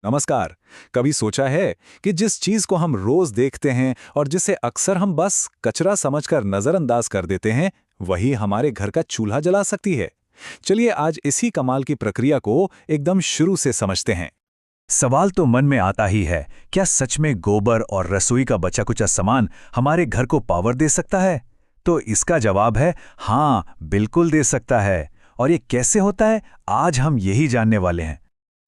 नमस्कार। कभी सोचा है कि जिस चीज को हम रोज देखते हैं और जिसे अक्सर हम बस कचरा समझकर नजरअंदाज कर देते हैं, वही हमारे घर का चूल्हा जला सकती है। चलिए आज इसी कमाल की प्रक्रिया को एकदम शुरू से समझते हैं। सवाल तो मन में आता ही है, क्या सच में गोबर और रसोई का बचा कुचा सामान हमारे घर को पावर दे सकता है? तो इसका जवाब है हाँ, बिल्कुल दे सकता है। और ये कैसे होता है, आज हम यही जानने वाले हैं।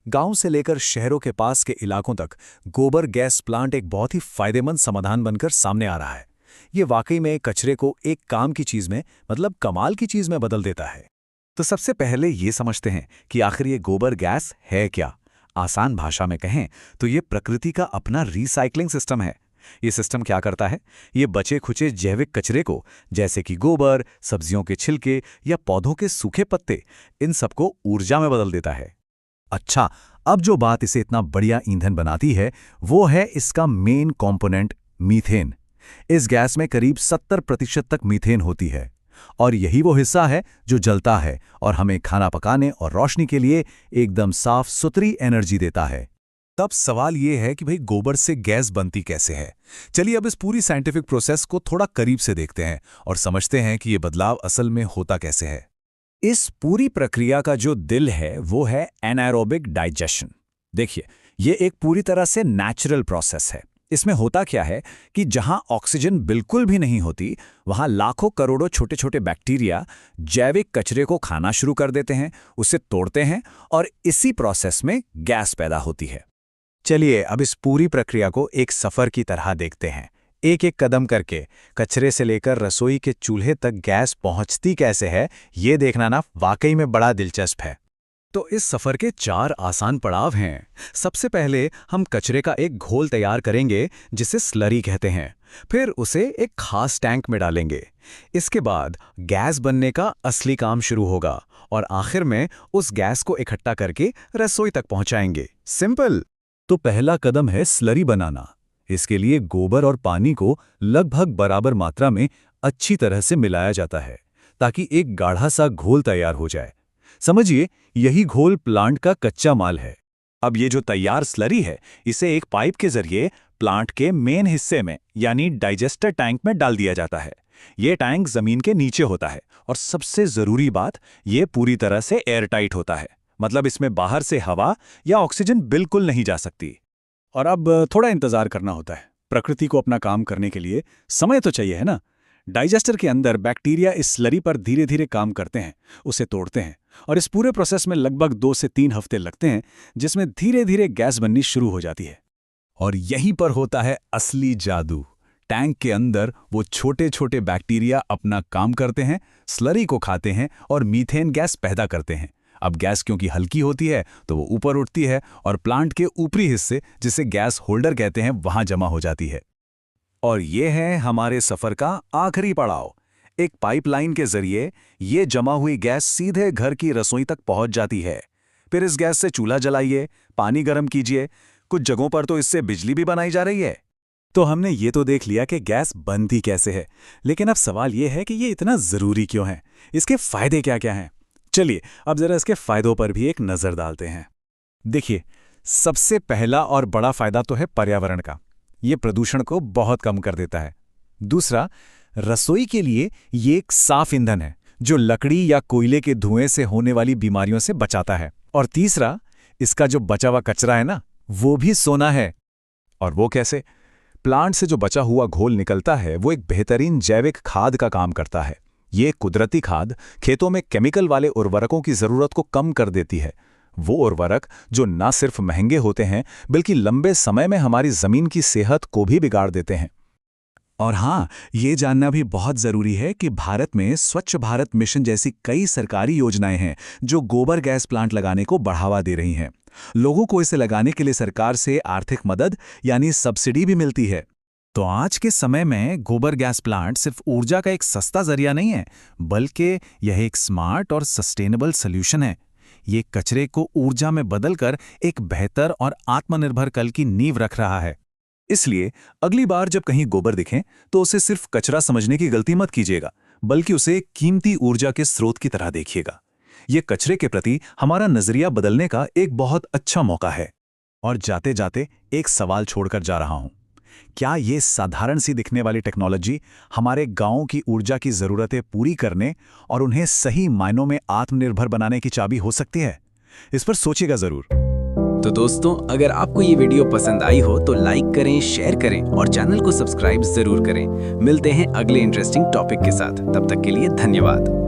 गांव से लेकर शहरों के पास के इलाकों तक गोबर गैस प्लांट एक बहुत ही फायदेमंद समाधान बनकर सामने आ रहा है। ये वाकई में कचरे को एक काम की चीज में, मतलब कमाल की चीज में बदल देता है। तो सबसे पहले ये समझते हैं कि आखिर ये गोबर गैस है क्या। आसान भाषा में कहें तो ये प्रकृति का अपना रिसाइकलिंग सिस्टम है। ये सिस्टम क्या करता है? ये बचे खुचे जैविक कचरे को, जैसे कि गोबर, सब्जियों के छिलके या पौधों के सूखे पत्ते, इन सबको ऊर्जा में बदल देता है। अच्छा, अब जो बात इसे इतना बढ़िया ईंधन बनाती है वो है इसका मेन कंपोनेंट मीथेन। इस गैस में करीब 70% तक मीथेन होती है और यही वो हिस्सा है जो जलता है और हमें खाना पकाने और रोशनी के लिए एकदम साफ सुथरी एनर्जी देता है। तब सवाल ये है कि भाई गोबर से गैस बनती कैसे है। चलिए अब इस पूरी साइंटिफिक प्रोसेस को थोड़ा करीब से देखते हैं और समझते हैं कि ये बदलाव असल में होता कैसे है। इस पूरी प्रक्रिया का जो दिल है वो है एनाएरोबिक डाइजेशन। देखिए, ये एक पूरी तरह से नेचुरल प्रोसेस है। इसमें होता क्या है कि जहां ऑक्सीजन बिल्कुल भी नहीं होती, वहां लाखों करोड़ों छोटे छोटे बैक्टीरिया जैविक कचरे को खाना शुरू कर देते हैं, उसे तोड़ते हैं और इसी प्रोसेस में गैस पैदा होती है। चलिए अब इस पूरी प्रक्रिया को एक सफर की तरह देखते हैं। एक एक कदम करके कचरे से लेकर रसोई के चूल्हे तक गैस पहुंचती कैसे है, ये देखना ना वाकई में बड़ा दिलचस्प है। तो इस सफर के 4 आसान पड़ाव हैं। सबसे पहले हम कचरे का एक घोल तैयार करेंगे जिसे स्लरी कहते हैं। फिर उसे एक खास टैंक में डालेंगे। इसके बाद गैस बनने का असली काम शुरू होगा और आखिर में उस गैस को इकट्ठा करके रसोई तक पहुंचाएंगे। सिंपल। तो पहला कदम है स्लरी बनाना। इसके लिए गोबर और पानी को लगभग बराबर मात्रा में अच्छी तरह से मिलाया जाता है ताकि एक गाढ़ा सा घोल तैयार हो जाए। समझिए, यही घोल प्लांट का कच्चा माल है। अब ये जो तैयार स्लरी है, इसे एक पाइप के जरिए प्लांट के मेन हिस्से में यानी डाइजेस्टर टैंक में डाल दिया जाता है। ये टैंक जमीन के नीचे होता है और सबसे जरूरी बात, ये पूरी तरह से एयरटाइट होता है। मतलब इसमें बाहर से हवा या ऑक्सीजन बिल्कुल नहीं जा सकती। और अब थोड़ा इंतजार करना होता है। प्रकृति को अपना काम करने के लिए समय तो चाहिए है ना। डाइजेस्टर के अंदर बैक्टीरिया इस स्लरी पर धीरे धीरे काम करते हैं, उसे तोड़ते हैं और इस पूरे प्रोसेस में लगभग 2 से 3 हफ्ते लगते हैं, जिसमें धीरे धीरे गैस बननी शुरू हो जाती है। और यहीं पर होता है असली जादू। टैंक के अंदर वो छोटे छोटे बैक्टीरिया अपना काम करते हैं, स्लरी को खाते हैं और मीथेन गैस पैदा करते हैं। अब गैस क्योंकि हल्की होती है तो वो ऊपर उठती है और प्लांट के ऊपरी हिस्से, जिसे गैस होल्डर कहते हैं, वहां जमा हो जाती है। और ये है हमारे सफर का आखिरी पड़ाव। एक पाइपलाइन के जरिए ये जमा हुई गैस सीधे घर की रसोई तक पहुंच जाती है। फिर इस गैस से चूल्हा जलाइए, पानी गर्म कीजिए, कुछ जगहों पर तो इससे बिजली भी बनाई जा रही है। तो हमने ये तो देख लिया कि गैस बनती कैसे है, लेकिन अब सवाल ये है कि ये इतना जरूरी क्यों है, इसके फायदे क्या क्या हैं। चलिए अब जरा इसके फायदों पर भी एक नजर डालते हैं। देखिए, सबसे पहला और बड़ा फायदा तो है पर्यावरण का। ये प्रदूषण को बहुत कम कर देता है। दूसरा, रसोई के लिए ये एक साफ ईंधन है जो लकड़ी या कोयले के धुएं से होने वाली बीमारियों से बचाता है। और तीसरा, इसका जो बचा हुआ कचरा है ना, वो भी सोना है। और वो कैसे? प्लांट से जो बचा हुआ घोल निकलता है वो एक बेहतरीन जैविक खाद का काम करता है। ये कुदरती खाद खेतों में केमिकल वाले उर्वरकों की जरूरत को कम कर देती है। वो उर्वरक जो न सिर्फ महंगे होते हैं बल्कि लंबे समय में हमारी जमीन की सेहत को भी बिगाड़ देते हैं। और हाँ, ये जानना भी बहुत जरूरी है कि भारत में स्वच्छ भारत मिशन जैसी कई सरकारी योजनाएं हैं जो गोबर गैस प्लांट लगाने को बढ़ावा दे रही हैं। लोगों को इसे लगाने के लिए सरकार से आर्थिक मदद यानी सब्सिडी भी मिलती है। तो आज के समय में गोबर गैस प्लांट सिर्फ ऊर्जा का एक सस्ता जरिया नहीं है, बल्कि यह एक स्मार्ट और सस्टेनेबल सॉल्यूशन है। ये कचरे को ऊर्जा में बदलकर एक बेहतर और आत्मनिर्भर कल की नींव रख रहा है। इसलिए अगली बार जब कहीं गोबर दिखें तो उसे सिर्फ कचरा समझने की गलती मत कीजिएगा, बल्कि उसे एक कीमती ऊर्जा के स्रोत की तरह देखिएगा। ये कचरे के प्रति हमारा नजरिया बदलने का एक बहुत अच्छा मौका है। और जाते जाते एक सवाल छोड़कर जा रहा हूं। क्या ये साधारण सी दिखने वाली टेक्नोलॉजी हमारे गांवों की ऊर्जा की ज़रूरतें पूरी करने और उन्हें सही मायनों में आत्मनिर्भर बनाने की चाबी हो सकती है? इस पर सोचिएगा ज़रूर। तो दोस्तों, अगर आपको ये वीडियो पसंद आई हो तो लाइक करें, शेयर करें और चैनल को सब्सक्राइब जरूर करें। मिलते हैं अगले इंटरेस्टिंग टॉपिक के साथ। तब तक के लिए धन्यवाद।